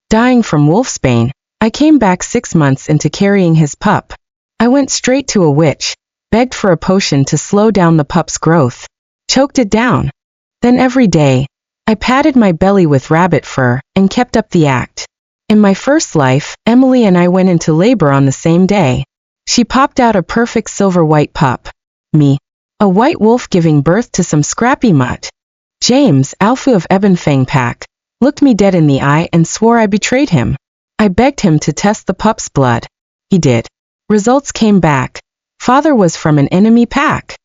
dying from wolfsbane. I came back 6 months into carrying his pup. I went straight to a witch, begged for a potion to slow down the pup's growth, choked it down. Then every day, I padded my belly with rabbit fur and kept up the act. In my first life, Emily and I went into labor on the same day. She popped out a perfect silver-white pup. Me, a white wolf giving birth to some scrappy mutt. James, Alpha of Ebonfang Pack, looked me dead in the eye and swore I betrayed him. I begged him to test the pup's blood. He did. Results came back. Father was from an enemy pack.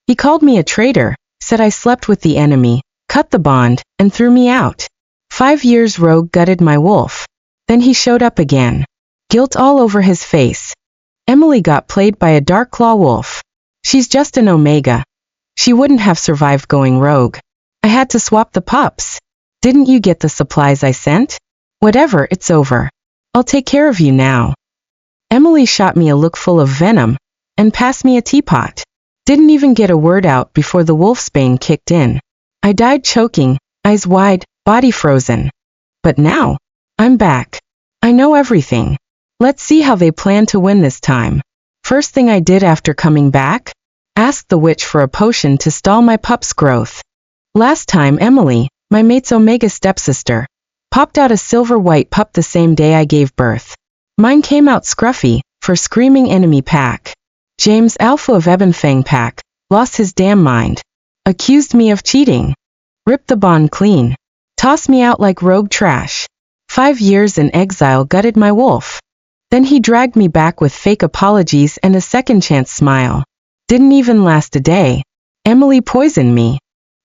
He called me a traitor, said I slept with the enemy, cut the bond, and threw me out. 5 years Rogue gutted my wolf. Then he showed up again. Guilt all over his face. Emily got played by a dark claw wolf. She's just an omega. She wouldn't have survived going rogue. I had to swap the pups. Didn't you get the supplies I sent? Whatever, it's over. I'll take care of you now. Emily shot me a look full of venom, and passed me a teapot. Didn't even get a word out before the wolfsbane kicked in. I died choking, eyes wide, body frozen. But now, I'm back. I know everything. Let's see how they plan to win this time. First thing I did after coming back? Asked the witch for a potion to stall my pup's growth. Last time Emily, my mate's omega stepsister, popped out a silver-white pup the same day I gave birth. Mine came out scruffy, for screaming enemy pack. James, Alpha of Ebonfang Pack, lost his damn mind. Accused me of cheating. Ripped the bond clean. Tossed me out like rogue trash. 5 years in exile gutted my wolf. Then he dragged me back with fake apologies and a second chance smile. Didn't even last a day. Emily poisoned me.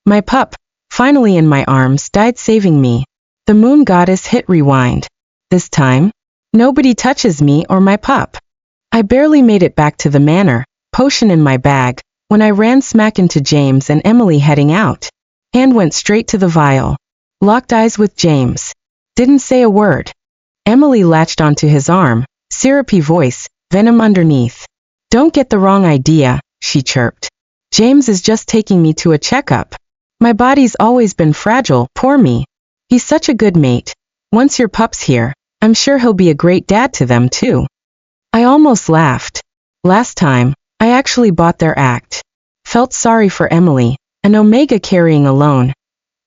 My pup, finally in my arms, died saving me. The moon goddess hit rewind. This time, nobody touches me or my pup. I barely made it back to the manor, potion in my bag, when I ran smack into James and Emily heading out. Hand went straight to the vial. Locked eyes with James. Didn't say a word. Emily latched onto his arm, syrupy voice, venom underneath. Don't get the wrong idea, she chirped. James is just taking me to a checkup. My body's always been fragile, poor me. He's such a good mate. Once your pup's here, I'm sure he'll be a great dad to them too. I almost laughed. Last time, I actually bought their act. Felt sorry for Emily, an omega carrying alone,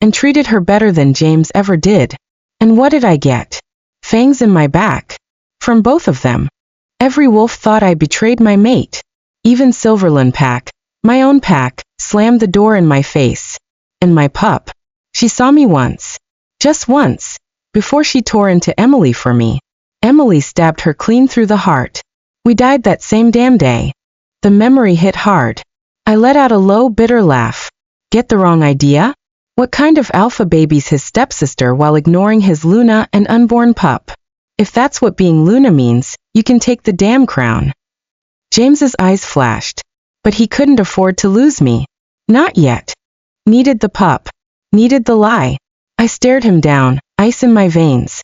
and treated her better than James ever did. And what did I get? Fangs in my back. From both of them. Every wolf thought I betrayed my mate. Even Silverland Pack, my own pack, slammed the door in my face. And my pup. She saw me once. Just once. Before she tore into Emily for me. Emily stabbed her clean through the heart. We died that same damn day. The memory hit hard. I let out a low, bitter laugh. Get the wrong idea? What kind of alpha baby's his stepsister while ignoring his Luna and unborn pup? If that's what being Luna means, you can take the damn crown. James's eyes flashed. But he couldn't afford to lose me. Not yet. Needed the pup. Needed the lie. I stared him down, ice in my veins.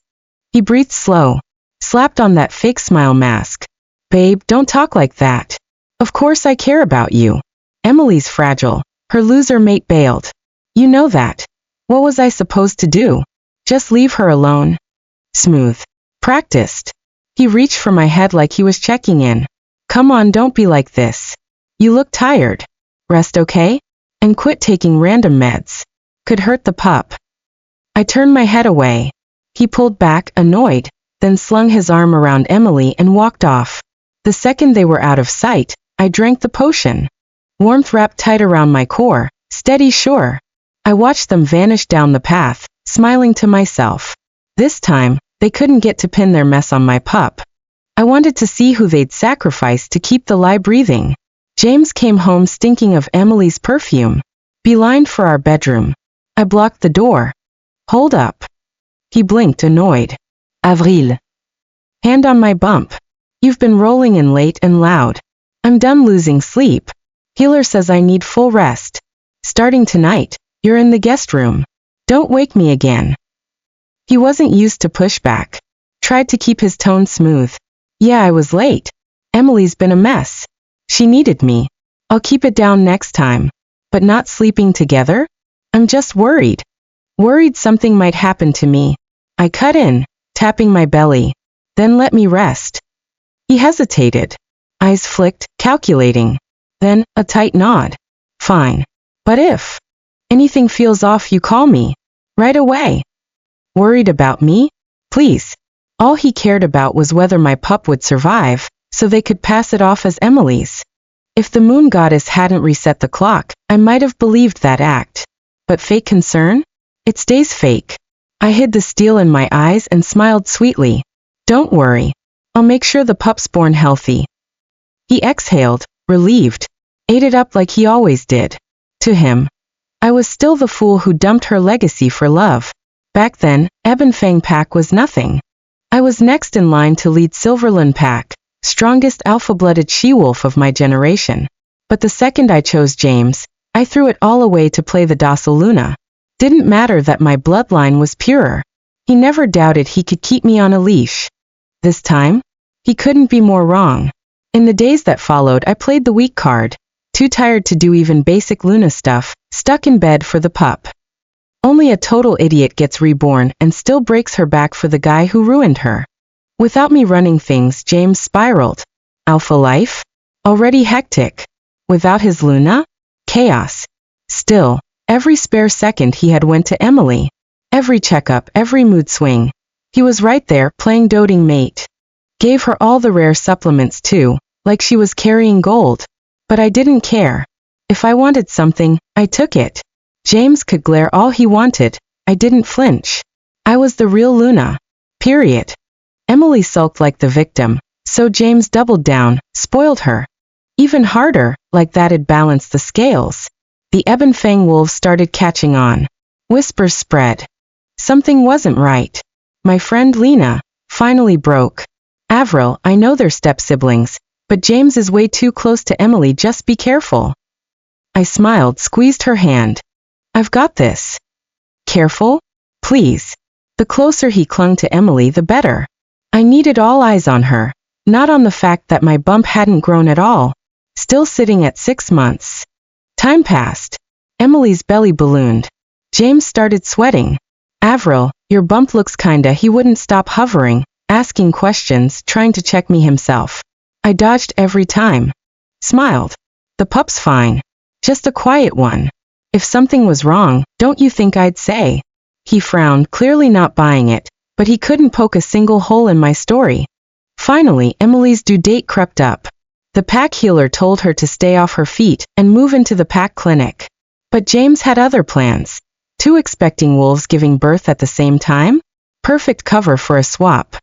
He breathed slow. Slapped on that fake smile mask. Babe, don't talk like that. Of course I care about you. Emily's fragile. Her loser mate bailed. You know that. What was I supposed to do? Just leave her alone? Smooth. Practiced. He reached for my head like he was checking in. Come on, don't be like this. You look tired. Rest okay? And quit taking random meds. Could hurt the pup. I turned my head away. He pulled back, annoyed, then slung his arm around Emily and walked off. The second they were out of sight, I drank the potion. Warmth wrapped tight around my core, steady sure. I watched them vanish down the path, smiling to myself. This time, they couldn't get to pin their mess on my pup. I wanted to see who they'd sacrifice to keep the lie breathing. James came home stinking of Emily's perfume. Beelined for our bedroom. I blocked the door. Hold up. He blinked, annoyed. Avril. Hand on my bump. You've been rolling in late and loud. I'm done losing sleep. Healer says I need full rest. Starting tonight, you're in the guest room. Don't wake me again. He wasn't used to pushback. Tried to keep his tone smooth. Yeah, I was late. Emily's been a mess. She needed me. I'll keep it down next time. But not sleeping together? I'm just worried. Worried something might happen to me. I cut in. tapping my belly. Then let me rest. He hesitated. Eyes flicked, calculating. Then, a tight nod. Fine. But if anything feels off, you call me. Right away. Worried about me? Please. All he cared about was whether my pup would survive, so they could pass it off as Emily's. If the moon goddess hadn't reset the clock, I might have believed that act. But fake concern? It stays fake. I hid the steel in my eyes and smiled sweetly. Don't worry. I'll make sure the pup's born healthy. He exhaled, relieved. Ate it up like he always did. To him, I was still the fool who dumped her legacy for love. Back then, Ebon Fang Pack was nothing. I was next in line to lead Silverland Pack, strongest alpha-blooded she-wolf of my generation. But the second I chose James, I threw it all away to play the docile Luna. Didn't matter that my bloodline was purer. He never doubted he could keep me on a leash. This time, he couldn't be more wrong. In the days that followed, I played the weak card. Too tired to do even basic Luna stuff, stuck in bed for the pup. Only a total idiot gets reborn and still breaks her back for the guy who ruined her. Without me running things, James spiraled. Alpha life? Already hectic. Without his Luna? Chaos. Still, every spare second he had went to Emily. Every checkup, every mood swing. He was right there, playing doting mate. Gave her all the rare supplements too, like she was carrying gold. But I didn't care. If I wanted something, I took it. James could glare all he wanted. I didn't flinch. I was the real Luna. Period. Emily sulked like the victim, so James doubled down, spoiled her. Even harder, like that'd balance the scales. The Ebon Fang wolves started catching on. Whispers spread. Something wasn't right. My friend Lena finally broke. Avril, I know they're step-siblings, but James is way too close to Emily, just be careful. I smiled, squeezed her hand. I've got this. Careful? Please. The closer he clung to Emily, the better. I needed all eyes on her, not on the fact that my bump hadn't grown at all. Still sitting at 6 months. Time passed. Emily's belly ballooned. James started sweating. Avril, your bump looks kinda. He wouldn't stop hovering, asking questions, trying to check me himself. I dodged every time. Smiled. The pup's fine. Just a quiet one. If something was wrong, don't you think I'd say? He frowned, clearly not buying it, but he couldn't poke a single hole in my story. Finally, Emily's due date crept up. The pack healer told her to stay off her feet and move into the pack clinic. But James had other plans. 2 expecting wolves giving birth at the same time? Perfect cover for a swap.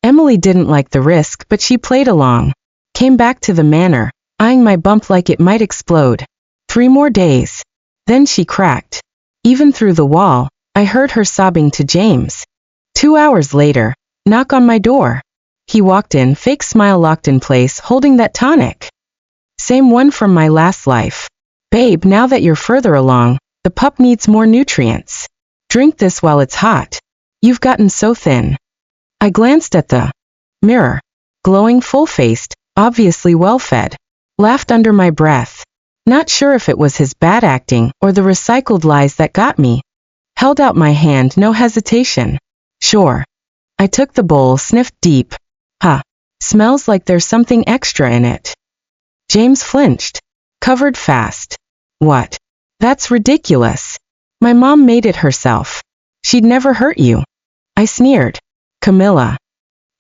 Emily didn't like the risk, but she played along. Came back to the manor, eyeing my bump like it might explode. 3 more days. Then she cracked. Even through the wall, I heard her sobbing to James. 2 hours later, knock on my door. He walked in, fake smile locked in place, holding that tonic. Same one from my last life. Babe, now that you're further along, the pup needs more nutrients. Drink this while it's hot. You've gotten so thin. I glanced at the mirror. Glowing, full-faced, obviously well-fed. Laughed under my breath. Not sure if it was his bad acting or the recycled lies that got me. Held out my hand, no hesitation. Sure. I took the bowl, sniffed deep. Huh. Smells like there's something extra in it. James flinched. Covered fast. What? That's ridiculous. My mom made it herself. She'd never hurt you. I sneered. Camilla.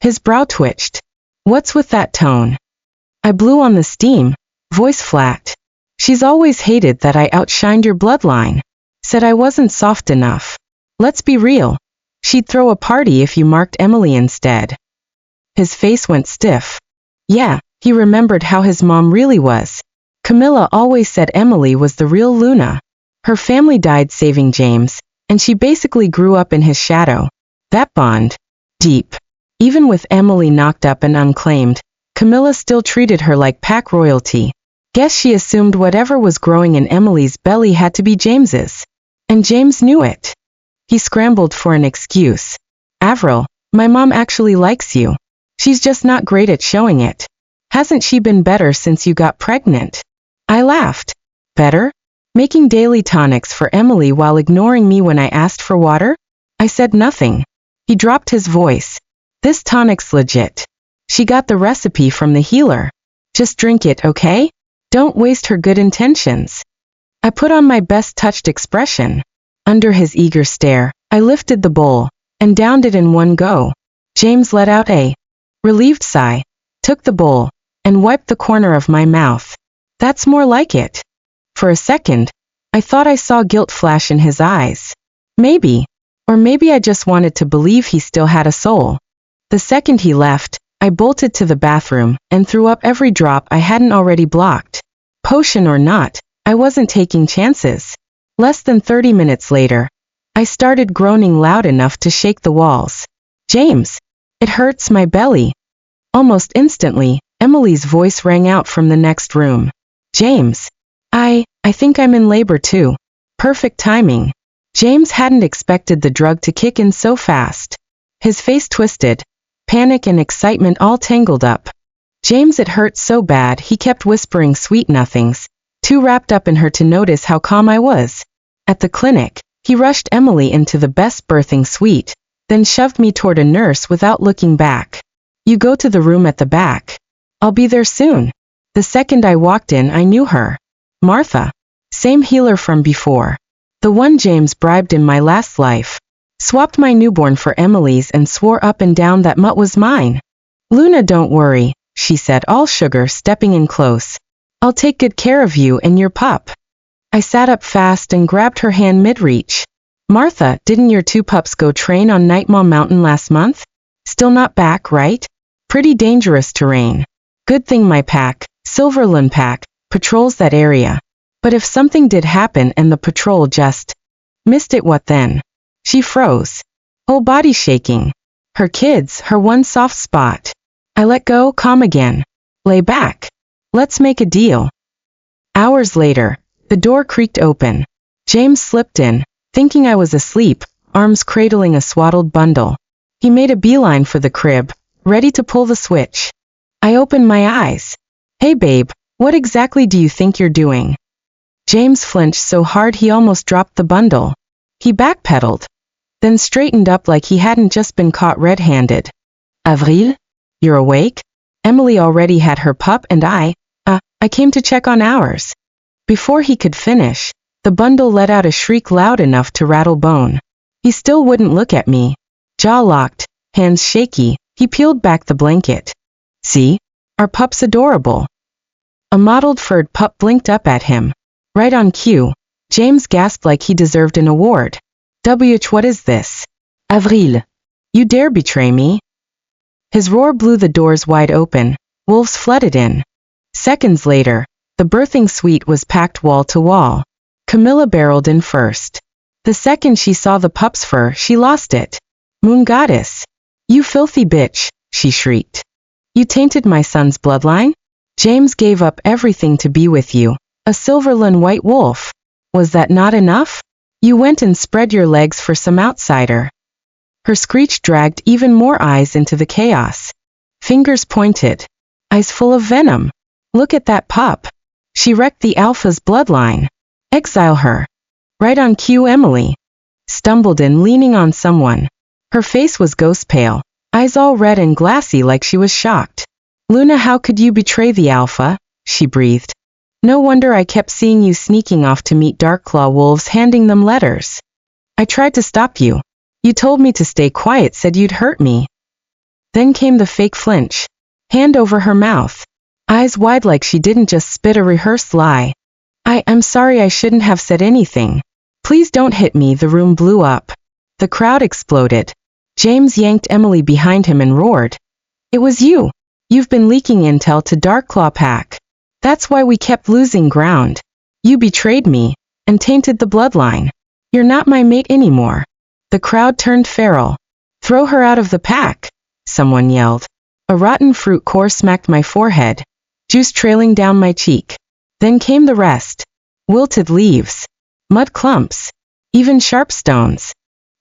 His brow twitched. What's with that tone? I blew on the steam, voice flat. She's always hated that I outshined your bloodline. Said I wasn't soft enough. Let's be real. She'd throw a party if you marked Emily instead. His face went stiff. Yeah, he remembered how his mom really was. Camilla always said Emily was the real Luna. Her family died saving James, and she basically grew up in his shadow. That bond. Deep. Even with Emily knocked up and unclaimed, Camilla still treated her like pack royalty. Guess she assumed whatever was growing in Emily's belly had to be James's. And James knew it. He scrambled for an excuse. Avril, my mom actually likes you. She's just not great at showing it. Hasn't she been better since you got pregnant? I laughed. Better? Making daily tonics for Emily while ignoring me when I asked for water? I said nothing. He dropped his voice. This tonic's legit. She got the recipe from the healer. Just drink it, okay? Don't waste her good intentions. I put on my best touched expression. Under his eager stare, I lifted the bowl and downed it in one go. James let out a relieved sigh, took the bowl, and wiped the corner of my mouth. That's more like it. For a second, I thought I saw guilt flash in his eyes. Maybe, or maybe I just wanted to believe he still had a soul. The second he left, I bolted to the bathroom and threw up every drop I hadn't already blocked. Potion or not, I wasn't taking chances. Less than 30 minutes later, I started groaning loud enough to shake the walls. James, it hurts my belly. Almost instantly, Emily's voice rang out from the next room. James, I think I'm in labor too. Perfect timing. James hadn't expected the drug to kick in so fast. His face twisted, panic and excitement all tangled up. James, it hurt so bad he kept whispering sweet nothings, too wrapped up in her to notice how calm I was. At the clinic, he rushed Emily into the best birthing suite, then shoved me toward a nurse without looking back. You go to the room at the back. I'll be there soon. The second I walked in, I knew her. Martha. Same healer from before. The one James bribed in my last life. Swapped my newborn for Emily's and swore up and down that mutt was mine. Luna, don't worry, she said, all sugar, stepping in close. I'll take good care of you and your pup. I sat up fast and grabbed her hand mid-reach. Martha, didn't your two pups go train on Nightmare Mountain last month? Still not back, right? Pretty dangerous terrain. Good thing my pack, Silverland pack, patrols that area. But if something did happen and the patrol just missed it, what then? She froze. Whole body shaking. Her kids, her one soft spot. I let go, calm again. Lay back. Let's make a deal. Hours later, the door creaked open. James slipped in, thinking I was asleep, arms cradling a swaddled bundle. He made a beeline for the crib, ready to pull the switch. I opened my eyes. Hey babe, what exactly do you think you're doing? James flinched so hard he almost dropped the bundle. He backpedaled, then straightened up like he hadn't just been caught red-handed. Avril? You're awake? Emily already had her pup and I came to check on ours. Before he could finish, the bundle let out a shriek loud enough to rattle bone. He still wouldn't look at me. Jaw locked, hands shaky, he peeled back the blanket. See? Our pup's adorable. A mottled furred pup blinked up at him. Right on cue, James gasped like he deserved an award. What is this? Avril. You dare betray me? His roar blew the doors wide open. Wolves flooded in. Seconds later, the birthing suite was packed wall to wall. Camilla barreled in first. The second she saw the pup's fur, she lost it. Moon goddess. You filthy bitch, she shrieked. You tainted my son's bloodline? James gave up everything to be with you. A Silverland white wolf. Was that not enough? You went and spread your legs for some outsider. Her screech dragged even more eyes into the chaos. Fingers pointed. Eyes full of venom. Look at that pup. She wrecked the alpha's bloodline. Exile her. Right on cue, Emily stumbled in, leaning on someone. Her face was ghost pale, eyes all red and glassy like she was shocked. Luna, how could you betray the alpha? She breathed. No wonder I kept seeing you sneaking off to meet Darkclaw wolves, handing them letters. I tried to stop you. You told me to stay quiet, said you'd hurt me. Then came the fake flinch. Hand over her mouth. Eyes wide like she didn't just spit a rehearsed lie. I'm sorry, I shouldn't have said anything. Please don't hit me. The room blew up. The crowd exploded. James yanked Emily behind him and roared. It was you. You've been leaking intel to Darkclaw pack. That's why we kept losing ground. You betrayed me and tainted the bloodline. You're not my mate anymore. The crowd turned feral. Throw her out of the pack, someone yelled. A rotten fruit core smacked my forehead, juice trailing down my cheek. Then came the rest. Wilted leaves, mud clumps, even sharp stones.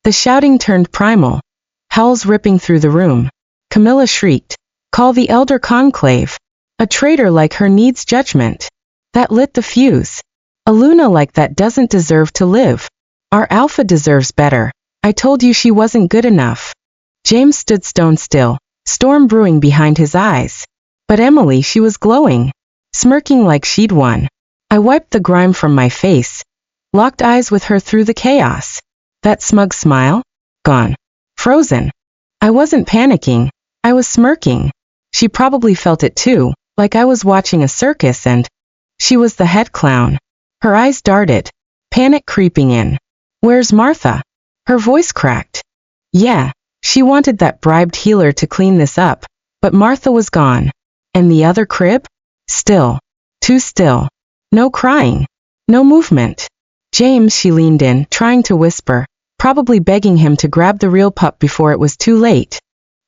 The shouting turned primal. Howls ripping through the room. Camilla shrieked. Call the Elder Conclave. A traitor like her needs judgment. That lit the fuse. A Luna like that doesn't deserve to live. Our alpha deserves better. I told you she wasn't good enough. James stood stone still, storm brewing behind his eyes. But Emily, she was glowing, smirking like she'd won. I wiped the grime from my face, locked eyes with her through the chaos. That smug smile? Gone. Frozen. I wasn't panicking, I was smirking. She probably felt it too, like I was watching a circus and she was the head clown. Her eyes darted, panic creeping in. Where's Martha? Her voice cracked. Yeah, she wanted that bribed healer to clean this up, but Martha was gone. And the other crib? Still. Too still. No crying. No movement. James, she leaned in, trying to whisper, probably begging him to grab the real pup before it was too late.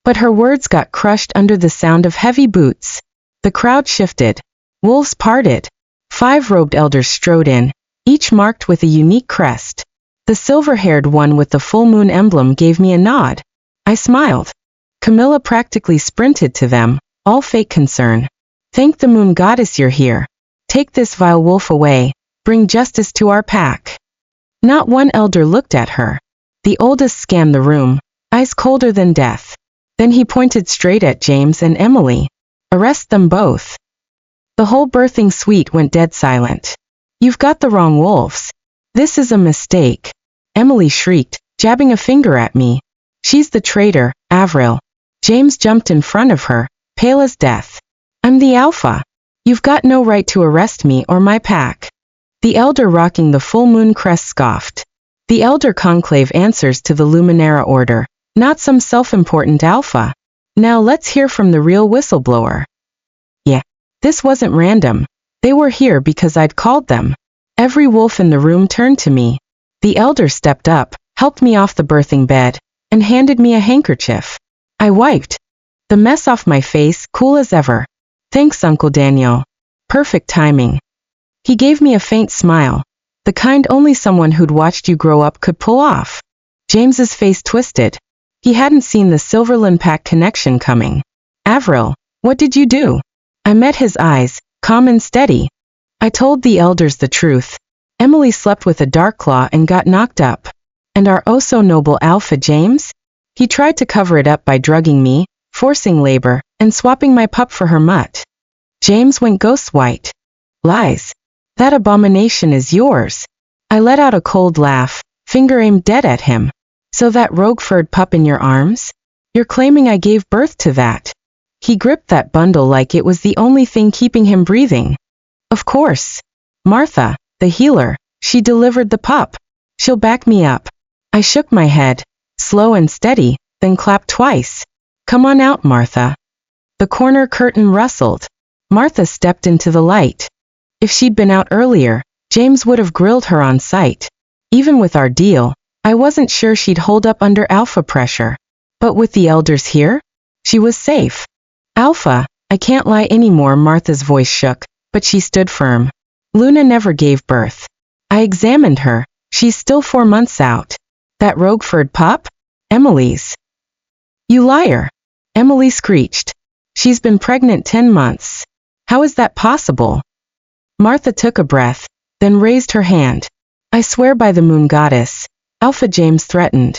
But her words got crushed under the sound of heavy boots. The crowd shifted. Wolves parted. 5 robed elders strode in, each marked with a unique crest. The silver-haired one with the full moon emblem gave me a nod. I smiled. Camilla practically sprinted to them, all fake concern. Thank the moon goddess you're here. Take this vile wolf away. Bring justice to our pack. Not one elder looked at her. The oldest scanned the room, eyes colder than death. Then he pointed straight at James and Emily. Arrest them both. The whole birthing suite went dead silent. You've got the wrong wolves. This is a mistake. Emily shrieked, jabbing a finger at me. She's the traitor, Avril. James jumped in front of her, pale as death. I'm the alpha. You've got no right to arrest me or my pack. The elder rocking the full moon crest scoffed. The elder conclave answers to the Luminara order, not some self-important alpha. Now let's hear from the real whistleblower. Yeah, this wasn't random. They were here because I'd called them. Every wolf in the room turned to me. The elder stepped up, helped me off the birthing bed, and handed me a handkerchief. I wiped the mess off my face, cool as ever. Thanks, Uncle Daniel. Perfect timing. He gave me a faint smile, the kind only someone who'd watched you grow up could pull off. James's face twisted. He hadn't seen the Silverland Pack connection coming. Avril, what did you do? I met his eyes, calm and steady. I told the elders the truth. Emily slept with a dark claw and got knocked up. And our oh-so-noble alpha James? He tried to cover it up by drugging me, forcing labor, and swapping my pup for her mutt. James went ghost white. Lies. That abomination is yours. I let out a cold laugh, finger aimed dead at him. So that rogue-furred pup in your arms? You're claiming I gave birth to that. He gripped that bundle like it was the only thing keeping him breathing. Of course. Martha, the healer, she delivered the pup. She'll back me up. I shook my head, slow and steady, then clapped twice. Come on out, Martha. The corner curtain rustled. Martha stepped into the light. If she'd been out earlier, James would have grilled her on sight. Even with our deal, I wasn't sure she'd hold up under alpha pressure. But with the elders here, she was safe. Alpha, I can't lie anymore. Martha's voice shook, but she stood firm. Luna never gave birth. I examined her. She's still 4 months out. That rogue-furred pup? Emily's. You liar. Emily screeched. She's been pregnant 10 months. How is that possible? Martha took a breath, then raised her hand. I swear by the moon goddess. Alpha James threatened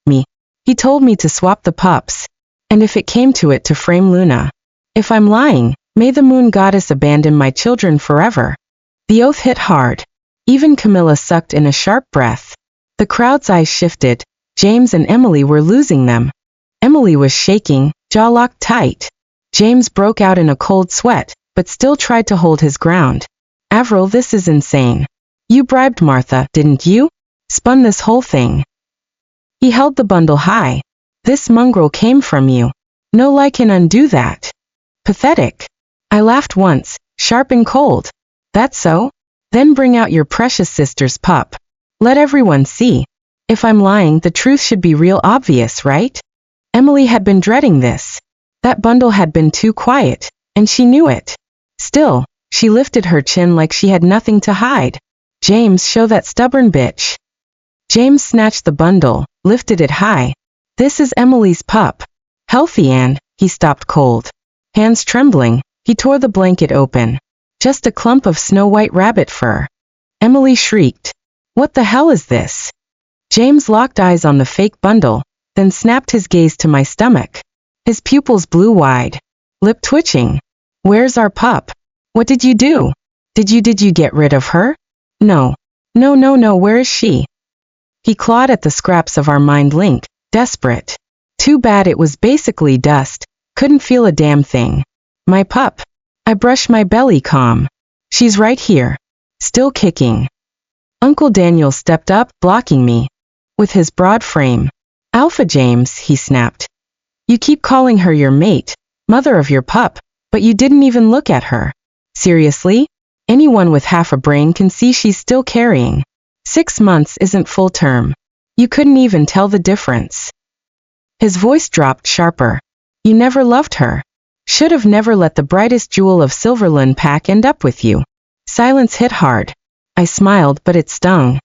me. He told me to swap the pups. And if it came to it, to frame Luna. If I'm lying, may the moon goddess abandon my children forever. The oath hit hard. Even Camilla sucked in a sharp breath. The crowd's eyes shifted. James and Emily were losing them. Emily was shaking, jaw locked tight. James broke out in a cold sweat, but still tried to hold his ground. Avril, this is insane. You bribed Martha, didn't you? Spun this whole thing. He held the bundle high. This mongrel came from you. No lie can undo that. Pathetic. I laughed once, sharp and cold. That's so? Then bring out your precious sister's pup. Let everyone see. If I'm lying, the truth should be real obvious, right? Emily had been dreading this. That bundle had been too quiet, and she knew it. Still, she lifted her chin like she had nothing to hide. James, show that stubborn bitch. James snatched the bundle, lifted it high. This is Emily's pup. Healthy, and he stopped cold. Hands trembling, he tore the blanket open. Just a clump of snow-white rabbit fur. Emily shrieked. What the hell is this? James locked eyes on the fake bundle, then snapped his gaze to my stomach. His pupils blew wide, lip twitching. Where's our pup? What did you do? Did you get rid of her? No. No, where is she? He clawed at the scraps of our mind link, desperate. Too bad it was basically dust, couldn't feel a damn thing. My pup. I brush my belly calm. She's right here. Still kicking. Uncle Daniel stepped up, blocking me. With his broad frame. Alpha James, he snapped. You keep calling her your mate, mother of your pup, but you didn't even look at her. Seriously? Anyone with half a brain can see she's still carrying. 6 months isn't full term. You couldn't even tell the difference. His voice dropped sharper. You never loved her. Should have never let the brightest jewel of Silverland pack end up with you. Silence hit hard. I smiled, but it stung.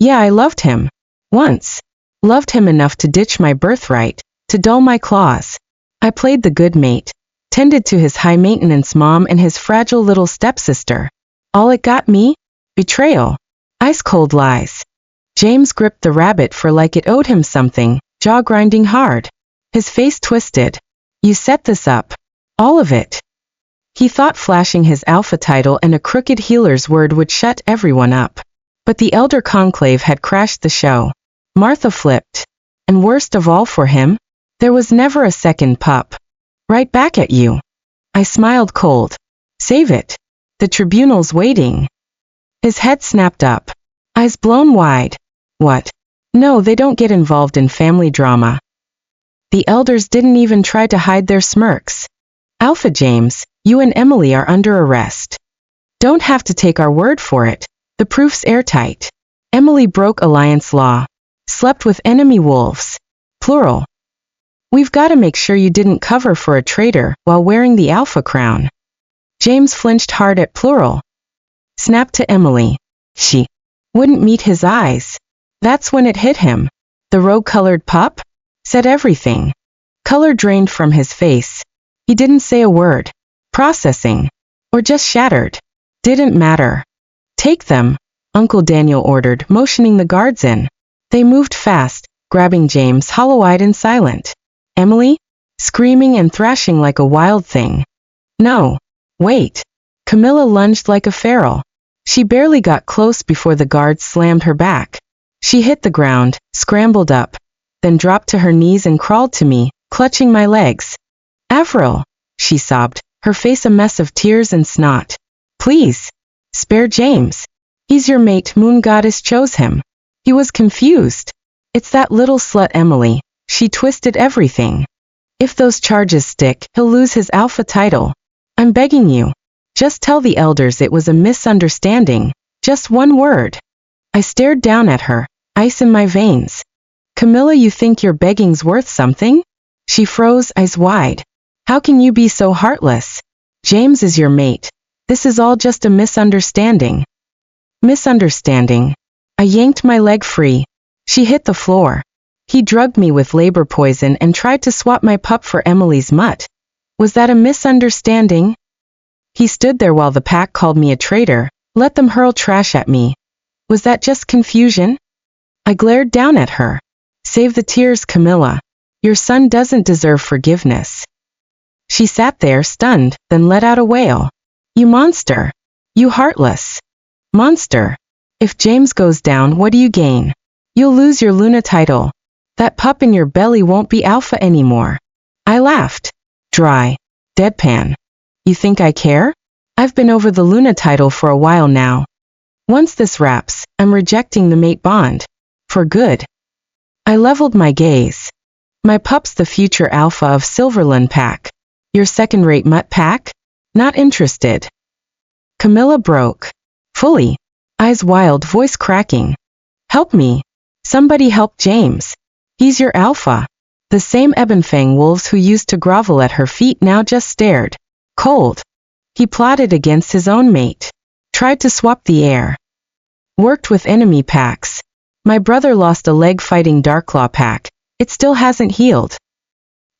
Yeah, I loved him. Once. Loved him enough to ditch my birthright, to dull my claws. I played the good mate, tended to his high-maintenance mom and his fragile little stepsister. All it got me? Betrayal. Ice-cold lies. James gripped the rabbit for like it owed him something, jaw grinding hard. His face twisted. You set this up. All of it. He thought flashing his alpha title and a crooked healer's word would shut everyone up. But the elder conclave had crashed the show. Martha flipped. And worst of all for him, there was never a second pup. Right back at you. I smiled cold. Save it. The tribunal's waiting. His head snapped up. Eyes blown wide. What? No, they don't get involved in family drama. The elders didn't even try to hide their smirks. Alpha James, you and Emily are under arrest. Don't have to take our word for it. The proof's airtight. Emily broke alliance law. Slept with enemy wolves. Plural. We've got to make sure you didn't cover for a traitor while wearing the alpha crown. James flinched hard at plural. Snapped to Emily. She wouldn't meet his eyes. That's when it hit him. The rogue-colored pup? Said everything. Color drained from his face. He didn't say a word. Processing. Or just shattered. Didn't matter. Take them, Uncle Daniel ordered, motioning the guards in. They moved fast, grabbing James hollow-eyed and silent. Emily? Screaming and thrashing like a wild thing. No. Wait. Camilla lunged like a feral. She barely got close before the guards slammed her back. She hit the ground, scrambled up, then dropped to her knees and crawled to me, clutching my legs. Avril, she sobbed, her face a mess of tears and snot. Please. Spare James. He's your mate, Moon Goddess chose him. He was confused. It's that little slut Emily. She twisted everything. If those charges stick, he'll lose his alpha title. I'm begging you. Just tell the elders it was a misunderstanding. Just one word. I stared down at her, ice in my veins. Camilla, you think your begging's worth something? She froze, eyes wide. How can you be so heartless? James is your mate. This is all just a misunderstanding. Misunderstanding. I yanked my leg free. She hit the floor. He drugged me with labor poison and tried to swap my pup for Emily's mutt. Was that a misunderstanding? He stood there while the pack called me a traitor, let them hurl trash at me. Was that just confusion? I glared down at her. Save the tears, Camilla. Your son doesn't deserve forgiveness. She sat there stunned, then let out a wail. You monster. You heartless monster. If James goes down, what do you gain? You'll lose your Luna title. That pup in your belly won't be alpha anymore. I laughed. Dry. Deadpan. You think I care? I've been over the Luna title for a while now. Once this wraps, I'm rejecting the mate bond. For good. I leveled my gaze. My pup's the future alpha of Silverland pack. Your second-rate mutt pack? Not interested. Camilla broke. Fully. Eyes wild, voice cracking. Help me. Somebody help James. He's your alpha. The same Ebonfang wolves who used to grovel at her feet now just stared. Cold. He plotted against his own mate. Tried to swap the air. Worked with enemy packs. My brother lost a leg fighting Darklaw pack. It still hasn't healed.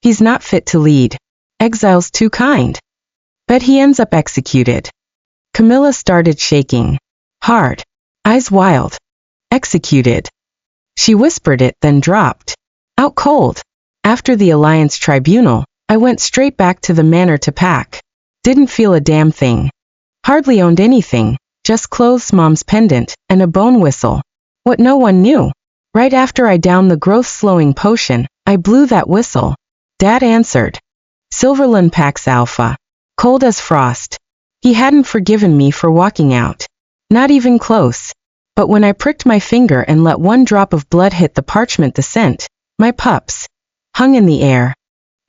He's not fit to lead. Exile's too kind. Bet he ends up executed. Camilla started shaking. Hard. Eyes wild. Executed. She whispered it, then dropped. Out cold. After the Alliance Tribunal, I went straight back to the manor to pack. Didn't feel a damn thing. Hardly owned anything, just clothes, mom's pendant, and a bone whistle. What no one knew. Right after I downed the growth-slowing potion, I blew that whistle. Dad answered. Silverland Pax Alpha. Cold as frost. He hadn't forgiven me for walking out. Not even close. But when I pricked my finger and let one drop of blood hit the parchment, the scent, my pups, hung in the air.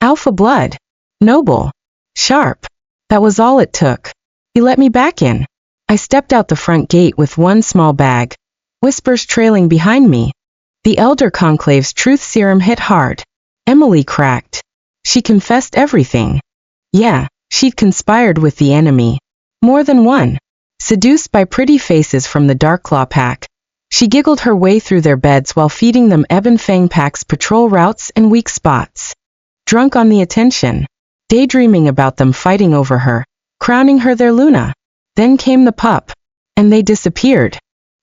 Alpha blood. Noble. Sharp. That was all it took. He let me back in. I stepped out the front gate with one small bag. Whispers trailing behind me. The Elder Conclave's truth serum hit hard. Emily cracked. She confessed everything. Yeah, she'd conspired with the enemy. More than one. Seduced by pretty faces from the Darklaw pack, she giggled her way through their beds while feeding them Ebon Fang Pack's patrol routes and weak spots. Drunk on the attention. Daydreaming about them fighting over her, crowning her their Luna. Then came the pup. And they disappeared.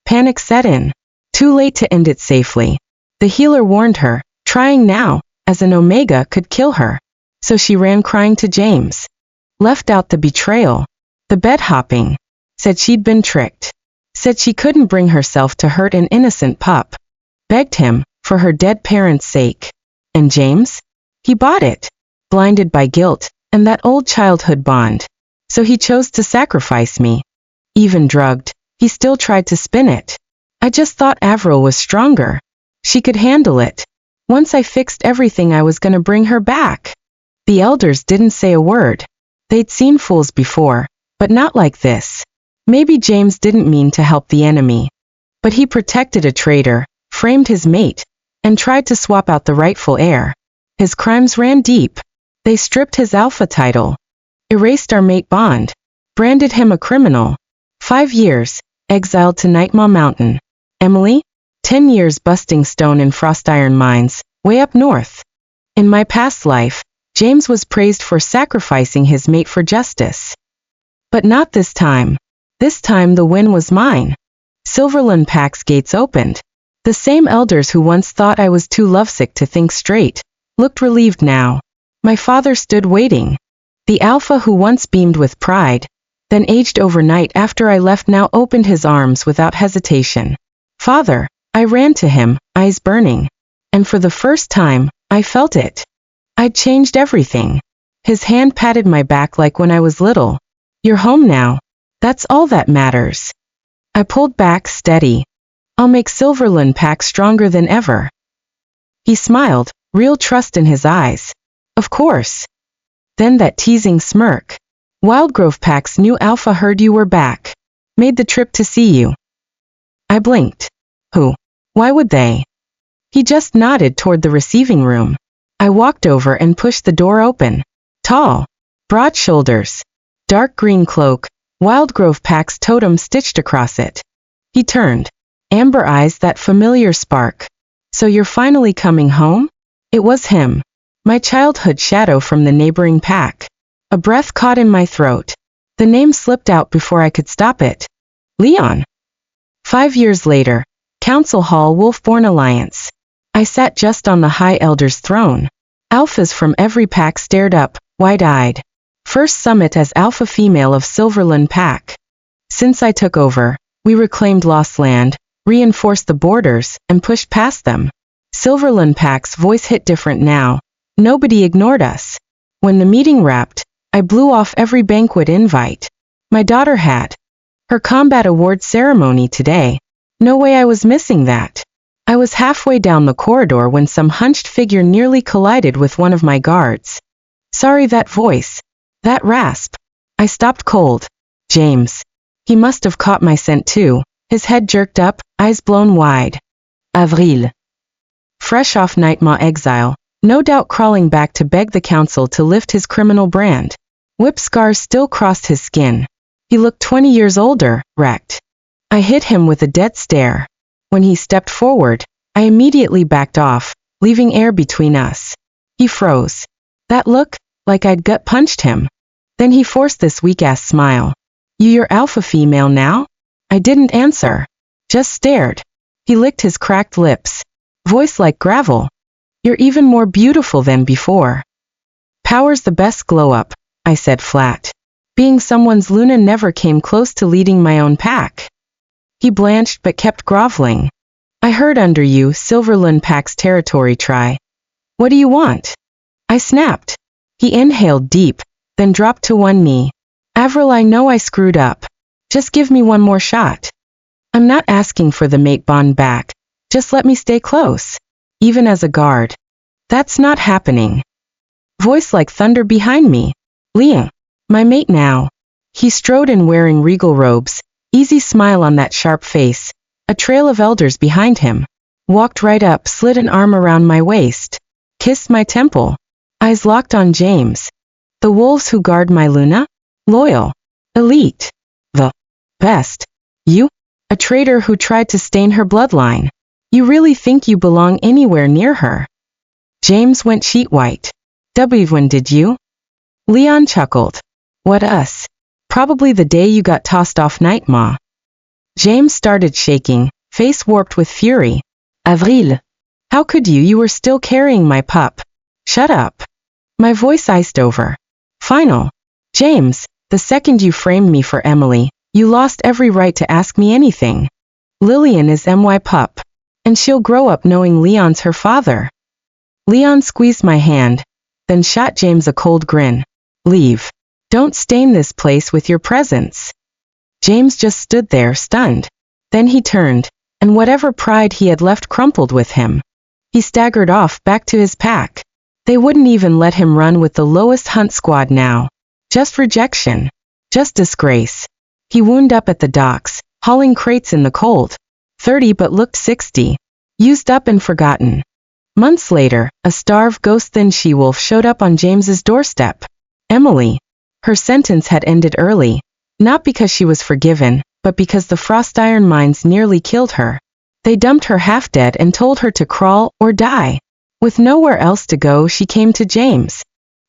Panic set in. Too late to end it safely. The healer warned her, trying now, as an Omega could kill her. So she ran crying to James. Left out the betrayal. The bed hopping. Said she'd been tricked. Said she couldn't bring herself to hurt an innocent pup. Begged him, for her dead parents' sake. And James? He bought it. Blinded by guilt, and that old childhood bond. So he chose to sacrifice me. Even drugged, he still tried to spin it. I just thought Avril was stronger. She could handle it. Once I fixed everything, I was gonna bring her back. The elders didn't say a word. They'd seen fools before, but not like this. Maybe James didn't mean to help the enemy. But he protected a traitor, framed his mate, and tried to swap out the rightful heir. His crimes ran deep. They stripped his alpha title. Erased our mate bond. Branded him a criminal. 5 years, exiled to Nightmaw Mountain. Emily? 10 years busting stone in frost iron mines, way up north. In my past life, James was praised for sacrificing his mate for justice. But not this time. This time the win was mine. Silverland Pack's gates opened. The same elders who once thought I was too lovesick to think straight, looked relieved now. My father stood waiting. The alpha who once beamed with pride, then aged overnight after I left, now opened his arms without hesitation. Father, I ran to him, eyes burning. And for the first time, I felt it. I'd changed everything. His hand patted my back like when I was little. You're home now. That's all that matters. I pulled back, steady. I'll make Silverland Pack stronger than ever. He smiled, real trust in his eyes. Of course. Then that teasing smirk. Wildgrove Pack's new alpha heard you were back. Made the trip to see you. I blinked. Who? Why would they? He just nodded toward the receiving room. I walked over and pushed the door open. Tall. Broad shoulders. Dark green cloak. Wildgrove Pack's totem stitched across it. He turned. Amber eyes, that familiar spark. So you're finally coming home? It was him. My childhood shadow from the neighboring pack. A breath caught in my throat. The name slipped out before I could stop it. Leon. 5 years later. Council Hall, Wolfborn Alliance. I sat just on the High Elder's throne. Alphas from every pack stared up, wide-eyed. First summit as alpha female of Silverland Pack. Since I took over, we reclaimed lost land, reinforced the borders, and pushed past them. Silverland Pack's voice hit different now. Nobody ignored us. When the meeting wrapped, I blew off every banquet invite. My daughter had her combat award ceremony today. No way I was missing that. I was halfway down the corridor when some hunched figure nearly collided with one of my guards. Sorry, that voice. That rasp. I stopped cold. James. He must have caught my scent too. His head jerked up, eyes blown wide. Avril. Fresh off Nightmaw exile, no doubt crawling back to beg the council to lift his criminal brand. Whip scars still crossed his skin. He looked 20 years older, wrecked. I hit him with a dead stare. When he stepped forward, I immediately backed off, leaving air between us. He froze. That look, like I'd gut punched him. Then he forced this weak-ass smile. You your alpha female now? I didn't answer. Just stared. He licked his cracked lips. Voice like gravel. You're even more beautiful than before. Power's the best glow-up, I said flat. Being someone's Luna never came close to leading my own pack. He blanched but kept groveling. I heard under you, Silverland Pack's territory try. What do you want? I snapped. He inhaled deep, then dropped to one knee. Avril, I know I screwed up. Just give me one more shot. I'm not asking for the mate bond back. Just let me stay close. Even as a guard. That's not happening. Voice like thunder behind me. Liam. My mate now. He strode in wearing regal robes, easy smile on that sharp face, a trail of elders behind him. Walked right up, slid an arm around my waist. Kissed my temple. Eyes locked on James. The wolves who guard my Luna? Loyal. Elite. The best. You? A traitor who tried to stain her bloodline. You really think you belong anywhere near her? James went sheet white. When did you? Leon chuckled. What us? Probably the day you got tossed off Nightmaw. James started shaking, face warped with fury. Avril. How could you? You were still carrying my pup. Shut up. My voice iced over. Final. James, the second you framed me for Emily, you lost every right to ask me anything. Lillian is my pup. And she'll grow up knowing Leon's her father. Leon squeezed my hand, then shot James a cold grin. Leave. Don't stain this place with your presence. James just stood there stunned. Then he turned, and whatever pride he had left crumpled with him. He staggered off back to his pack. They wouldn't even let him run with the lowest hunt squad now. Just rejection. Just disgrace. He wound up at the docks, hauling crates in the cold. 30 but looked 60. Used up and forgotten. Months later, a starved ghost-thin she-wolf showed up on James's doorstep. Emily. Her sentence had ended early. Not because she was forgiven, but because the frost iron mines nearly killed her. They dumped her half dead and told her to crawl or die. With nowhere else to go, she came to James.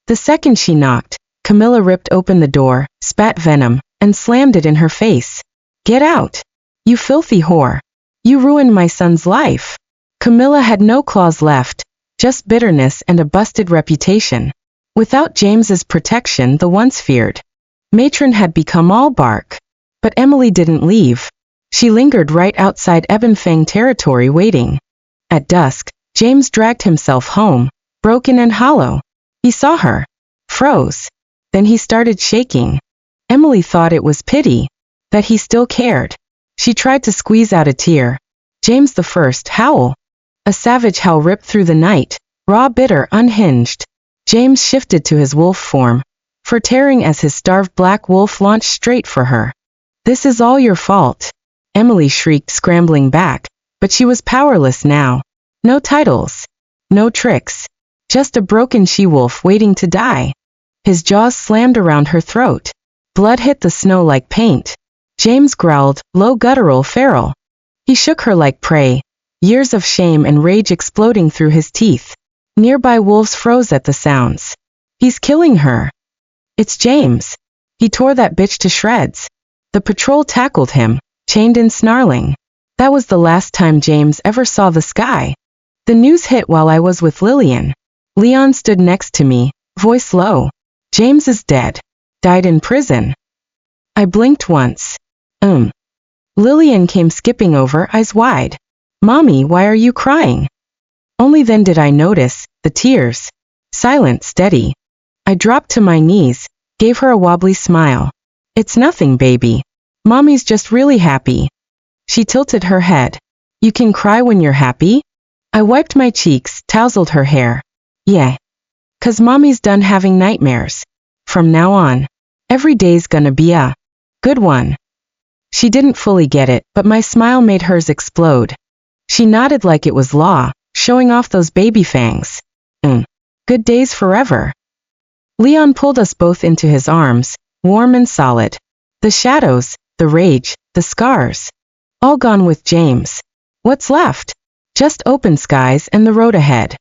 The second she knocked, Camilla ripped open the door, spat venom, and slammed it in her face. Get out. You filthy whore. You ruined my son's life. Camilla had no claws left, just bitterness and a busted reputation. Without James's protection, the once feared matron had become all bark. But Emily didn't leave. She lingered right outside Ebonfang territory waiting. At dusk, James dragged himself home, broken and hollow. He saw her. Froze. Then he started shaking. Emily thought it was pity. That he still cared. She tried to squeeze out a tear. James the first howl. A savage howl ripped through the night, raw, bitter, unhinged. James shifted to his wolf form, for tearing as his starved black wolf launched straight for her. This is all your fault. Emily shrieked, scrambling back, but she was powerless now. No titles. No tricks. Just a broken she-wolf waiting to die. His jaws slammed around her throat. Blood hit the snow like paint. James growled, low, guttural, feral. He shook her like prey, years of shame and rage exploding through his teeth. Nearby wolves froze at the sounds. He's killing her. It's James. He tore that bitch to shreds. The patrol tackled him, chained and snarling. That was the last time James ever saw the sky. The news hit while I was with Lillian. Leon stood next to me, voice low. James is dead. Died in prison. I blinked once. Lillian came skipping over, eyes wide. Mommy, why are you crying? Only then did I notice, the tears. Silent, steady. I dropped to my knees, gave her a wobbly smile. It's nothing, baby. Mommy's just really happy. She tilted her head. You can cry when you're happy? I wiped my cheeks, tousled her hair. Yeah. 'Cause mommy's done having nightmares. From now on, every day's gonna be a good one. She didn't fully get it, but my smile made hers explode. She nodded like it was law, showing off those baby fangs. Good days forever. Leon pulled us both into his arms, warm and solid. The shadows, the rage, the scars. All gone with James. What's left? Just open skies and the road ahead.